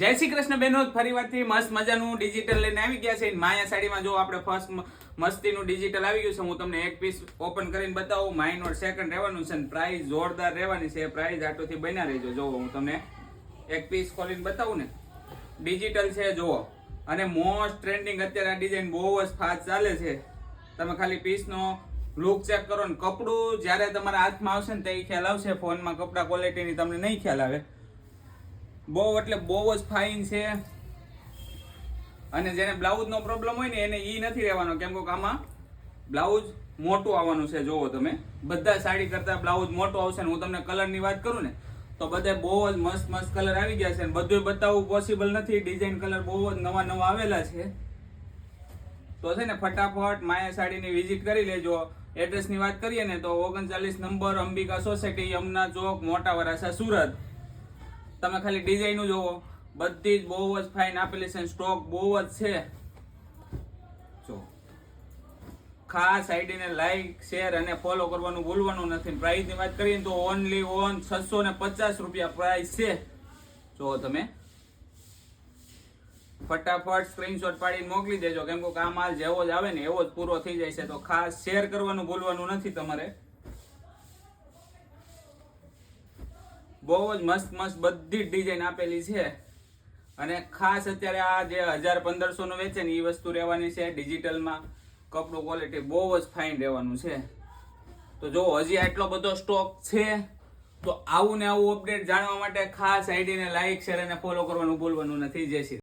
જય શ્રી કૃષ્ણ બહેનો, ફરી વારથી મસ્ત મજાનું ડિજિટલ લઈને આવી ગયા છે. માયા સાડીમાં જો આપણે ફર્સ્ટ મસ્તીનું ડિજિટલ આવી ગયું છે. હું તમને એક પીસ ઓપન કરીને બતાવું. માઇનોર સેકન્ડ રહેવાનું છે અને પ્રાઇસ જોરદાર રહેવાની છે. પ્રાઇસ આટોથી બન્યા રહેજો. જો હું તમને એક પીસ ખોલીને બતાવું ને, ડિજિટલ છે જુઓ. અને મોસ્ટ ટ્રેન્ડિંગ અત્યારે આ ડિઝાઇન બહુ જ ફાસ્ટ ચાલે છે. તમે ખાલી પીસનો લુક ચેક કરો ને કપડું જ્યારે તમારા હાથમાં આવશે ને તે ખ્યાલ આવશે. ફોનમાં કપડા ક્વોલિટીની તમને નહીં ખ્યાલ આવે. બહુ એટલે બહુ જ ફાઇન છે. અને જેને બ્લાઉઝનો પ્રોબ્લેમ હોય ને એને ઈ નથી રહેવાનો, કેમ કે આમાં બ્લાઉઝ મોટું આવવાનું છે. જોવો તમે, બધા સાડી કરતા બ્લાઉઝ મોટું આવશે. ને હું તમને કલરની વાત કરું ને તો બધા બહુ જ મસ્ત મસ્ત કલર આવી ગયા છે. બધું બતાવવું પોસિબલ નથી. ડિઝાઇન કલર બહુ જ નવા નવા આવેલા છે. તો છે ને ફટાફટ માયા સાડીની વિઝિટ કરી લેજો. એડ્રેસની વાત કરીએ ને તો 39 નંબર અંબિકા સોસાયટી, યમુના ચોક, મોટા વરાછા, સુરત. તમે ખાલી ડિઝાઇન જોવો, બધી જ બહુ જ ફાઇન આપેલી છે. સ્ટોક બહુ જ છે. જો ખાસ આઈડીને લાઈક, શેર અને ફોલો કરવાનું ભૂલવાનું નથી. પ્રાઇસની વાત કરીએ તો ઓનલી ઓન 650 રૂપિયા પ્રાઇસ છે. જો તમે ફટાફટ સ્ક્રીનશોટ પાડીને મોકલી દેજો, કેમ કે આ માલ જેવો જ આવે ને એવો જ પૂરો થઈ જાય છે. તો ખાસ શેર કરવાનું ભૂલવાનું નથી તમારે. બહુ જ મસ્ત મસ્ત બધી ડિઝાઇન આપેલી છે. અને ખાસ અત્યારે આ જે 1000-1500 નું વેચે ને એ વસ્તુ રહેવાની છે. ડિજિટલમાં કપડું ક્વોલિટી બહુ જ ફાઇન રહેવાનું છે. તો જો હજી આટલો બધો સ્ટોક છે. તો આવું ને આવું અપડેટ જાણવા માટે ખાસ આઈડીને લાઈક, શેર અને ફોલો કરવાનું ભૂલવાનું નથી. જય શ્રી